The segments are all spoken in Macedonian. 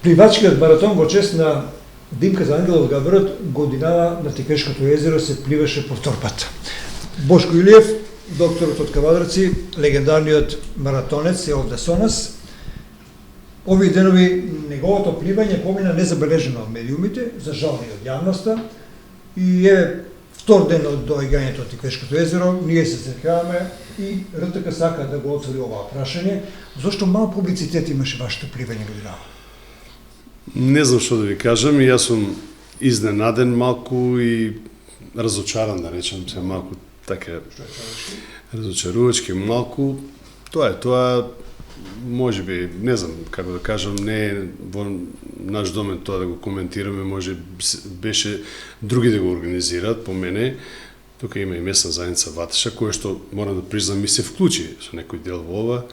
Пливачкиот маратон во чест на Димка за Ангелов Габерот годинава на Тиквешкото езеро се пливаше по втор пат. Бошко Илиев, докторот од Кавадарци, легендарниот маратонец, е овде со нас. Овие денови неговото пливање помина незабележено од медиумите, за жал и од јавноста, и е втор ден од доаѓањето од Тиквешкото езеро, ние се среќаваме и РТК сака да го отвори ова прашање. Зошто мал публицитет имаше вашето пливање годинава? Не знам што да ви кажам, и јас сум изненаден малку и разочаран, да речем се, малку така разочарувачки малку. Тоа може би, не знам како да кажам, не е во наш домен тоа да го коментираме, може беше други да го организираат по мене. Тука има и местна заедница Ваташа, која што, морам да признам, ми се вклучи со некој дел во ова.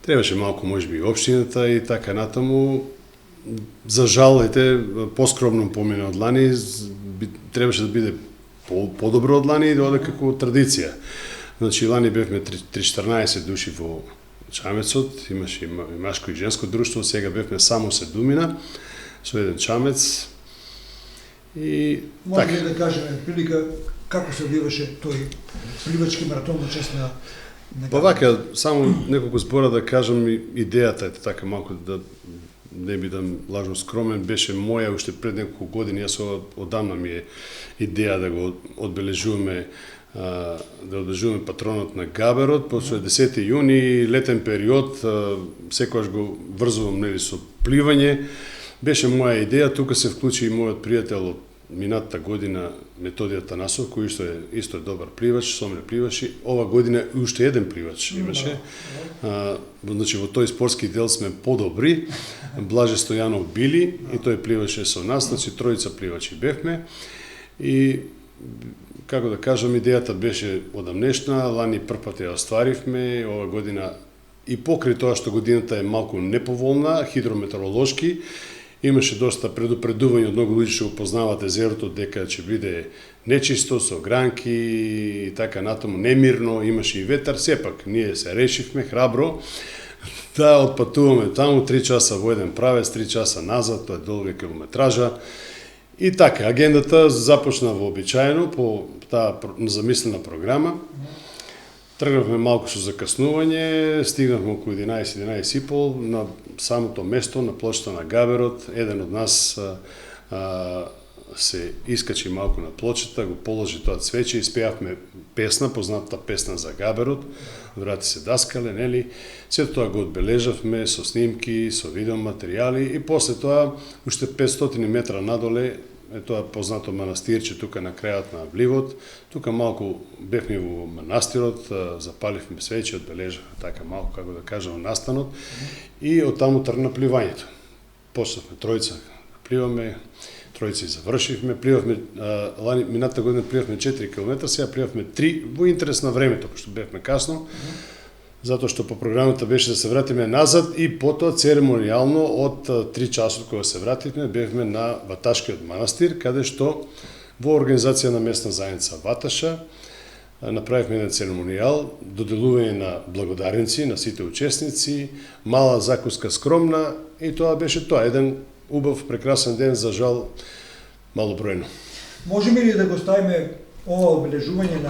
Требаше малку, може би, и општината и така натаму. За жал, поскромно помине од лани, требаше да биде подобро од лани и да оде како традиција. Значи, лани бевме 14 души во Чамецот, имаше и машко и женско друштво, сега бевме само 7 со еден чамец. И може ли да кажеме прилика како се одвиваше тој пливачки маратон во чест на Па вака, само неколку збора да кажам, идејата е така малку да не бидам лажно скромен, беше моја уште пред неколку години, јас одамна ми е идеја да го одбележуваме патронот на Габерот, после 10 јуни, летен период, секогаш го врзувам нели со пливање. Беше моја идеја, тука се вклучи и мојот пријател од минатата година Методија Танасов, кој исто е добар пливач, со мене пливаше. Ова година уште еден пливач имаше. Значи во тој спортски дел сме подобри. Блаже Стојанов Били и тој пливаше со нас, значи тројца пливачи бевме. И како да кажам, идејата беше одамнешна, лани првпат ја остваривме, ова година и покрај тоа што годината е малку неповолна, хидрометеоролошки, имаше доста предупредување од многу луѓе што го познават езерото дека ќе биде нечисто, со гранки и така натаму, немирно, имаше и ветар, сепак ние се решивме храбро да отпатуваме таму 3 часа во еден правец, 3 часа назад, тоа е долга километража. И така, агендата започна вообичаено по таа замислена програма. Тргнавме малку со закаснување, стигнавме околу 11:30 на самото место, на плочата на Габерот. Еден од нас се искачи малку на плочата, го положи тоа цвеќе и спеавме песна, познатата песна за Габерот, Врати се даскале, нели? Сето тоа го одбележавме со снимки, со видеоматеријали и после тоа, уште 500 метра надоле, е тоа познато манастирче тука на крајот на вливот. Тука малку бевме во манастирот, запаливме свеќе, одбележавме така малку, како да кажам, настанот и оттаму тргна пливањето. Почнавме тројца пливаме, тројци завршивме, пливавме, минатата година пливавме 4 км, сега пливавме 3 во интерес на времето, пошто бевме касно, затоа што по програмата беше да се вратиме назад и потоа церемонијално од 3 часот кога се вративме, бевме на Ваташкиот манастир, каде што во организација на местна заедница Ваташа направивме еден церемонијал, доделување на благодарници на сите учесници, мала закуска скромна и тоа беше тоа, еден убав, прекрасен ден, за жал малобројно. Можеме ли да го ставиме ова обележување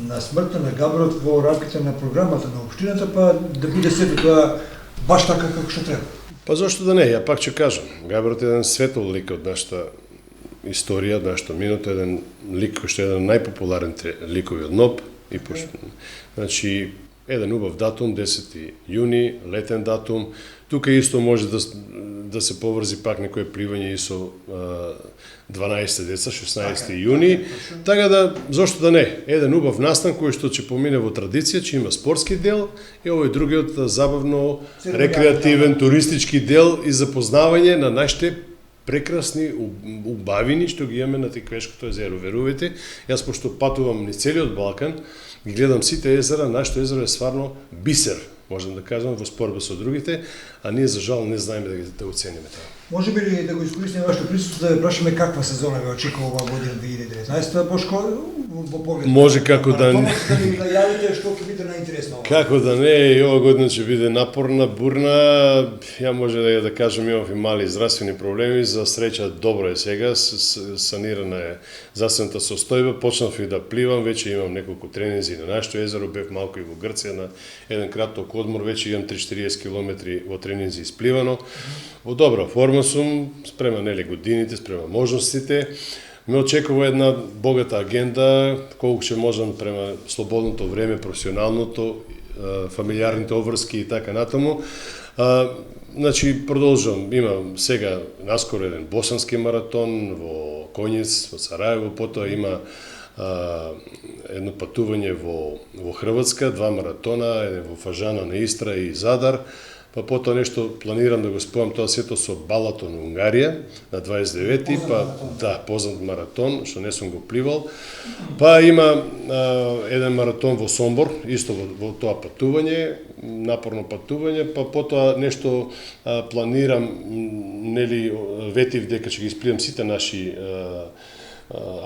на смртта на Габерот во рамките на програмата на општината, па да биде сето тоа баш така како што треба? Па зошто да не, ја пак ќе кажам. Габерот е еден светол лик од нашата историја, нашето минато, еден лик кој што е еден најпопуларен ликови од НОП. Значи, еден убав датум, 10 јуни, летен датум. Тука исто може да се поврзи пак некое пливање и со 12 деца, 16 јуни. Така да, зошто да не? Еден убав настан кој што ќе помине во традиција, ќе има спортски дел и овој другиот забавно, рекреативен, туристички дел и запознавање на нашите прекрасни убавини што ги имаме на Тиквешкото езеро. Верувате, јас пошто патувам низ целиот Балкан, ги гледам сите езера, нашето езеро е стварно бисер, можам да кажам, во спорба со другите, а ние за жал не знаеме да ги оцениме тоа. Може би ли да го искористиме вашето присуство да ве прашаме каква сезона ве очекува оваа година 2019, Бошко, во поглед? Може како да не. Да ни најавите што ќе биде најинтересно. Како да не, и ова година ќе биде напорна, бурна. Ја може да кажам, имав и мали здравствени проблеми, за среќа добро е сега, санирана е здравствената состојба, почнав и да пливам, веќе имам неколку тренинзи на нашето езеро, бев малку и во Грција на еден краток одмор, веќе имам 3-40 километри во тренинзи испливано. Во добра форма сум, спрема нели годините, спрема можностите. Ме очекува една богата агенда, колку ќе можам према слободното време, професионалното, фамилиарните обврски и така натаму. Значи, продолжувам, имам сега наскоро еден босански маратон во Коњец, во Сараево, потоа има едно патување во Хрватска, 2 маратона, еден во Фажана на Истра и Задар, па потоа нешто планирам да го спојам тоа сето со Балатон во Унгарија на 29-ти, па да, познат маратон, што не сум го пливал. Па има еден маратон во Сомбор, исто во тоа патување, напорно патување, па потоа нешто планирам, нели ветив дека ќе ги испливам сите наши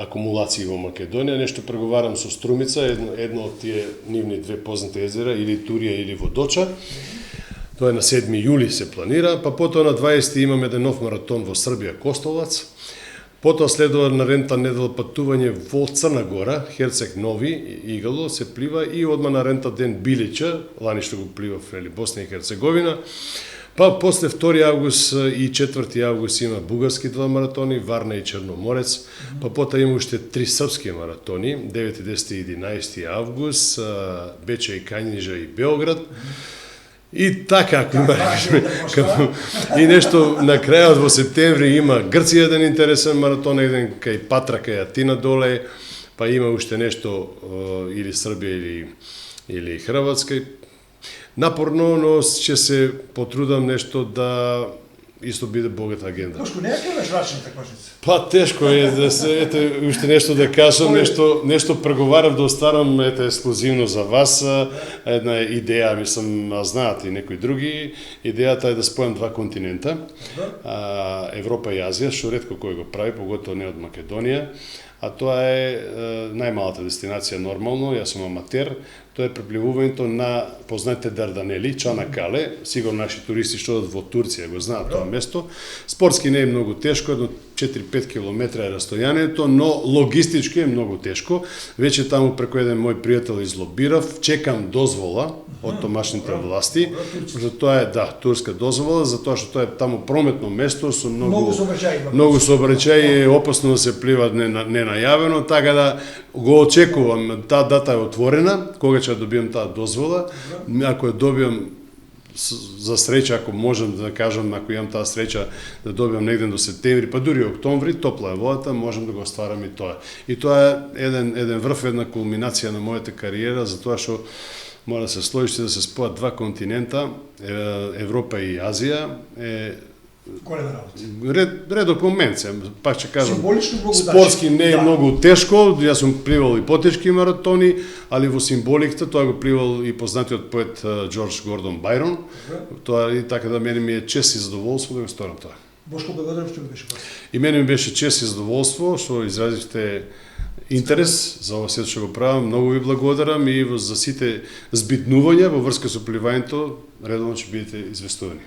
акумулации во Македонија, нешто преговарам со Струмица, едно од тие нивни 2 познати езера, или Турија или Водоча. Тоа е на 7 јули се планира, па потоа на 20 имаме еден нов маратон во Србија, Костолац. Потоа следува наредната недела патување во Црна Гора, Херцег Нови, Игало се плива и одма наредната ден Билича, лани што го плива во Босна и Херцеговина. Па после 2 август и 4 август има бугарски 2 маратони, Варна и Черноморец. Па потоа има уште 3 српски маратони, 9, 10 и 11 август, Беча и Кањижа и Белград. И така, ако има и нешто на крајот во септември има Грција еден интересен маратон, еден кај Патра, кај Атина доле, па има уште нешто или Србија или Хрватска. Напорно, но ќе се потрудам нешто да исто биде богата агенда. Бошко, не ја кажеш рачната кошница? Па тешко е да се, ете, уште нешто да кажам, нешто преговарав да оставам, ете, ексклузивно за вас, една идеја, мислам, знаат и некои други, идејата е да спојам 2 континента, Европа и Азија, што ретко кој го прави, поготово не од Македонија, а тоа е најмалата дестинација нормално, јас сум аматер, тоа е препливувањето на познатите Дарданели, Чанакале, сигурно наши туристи што одат во Турција го знаат тоа место. Спортски не е многу тешко, едно 4-5 километра е растојанието, но логистички е многу тешко. Веќе таму преку еден мој пријател излобирав, чекам дозвола од домашните власти, за тоа е турска дозвола, затоа што тоа е таму прометно место со многу сообраќај, е опасно да се плива ненајавено, така да го очекувам. Таа дата е отворена, кога ќе добијам таа дозвола, ако ја добијам за среќа, ако можам да кажам, ако имам таа среќа да добијам негде до септември, па дури октомври, топла е водата, можам да го остварам и тоа. И тоа е еден врв, една кулминација на мојата кариера, затоа што мора да се сложите да се спојат 2 континента, Европа и Азија, редок момент се, пак ќе кажам, спортски не е многу тешко, јас сум пливал и потешки маратони, али во символиката тоа го пливал и познатиот поет Џорџ Гордон Бајрон, тоа и така да мене ми е чест и задоволство да го сторам тоа. Бошко, благодарам што ми беше гост. И мене ми беше чест и задоволство што изразивте интерес за ова сето што го правам. Многу ви благодарам и за сите збитнувања во врска со пливањето редовно ќе бидете известувани.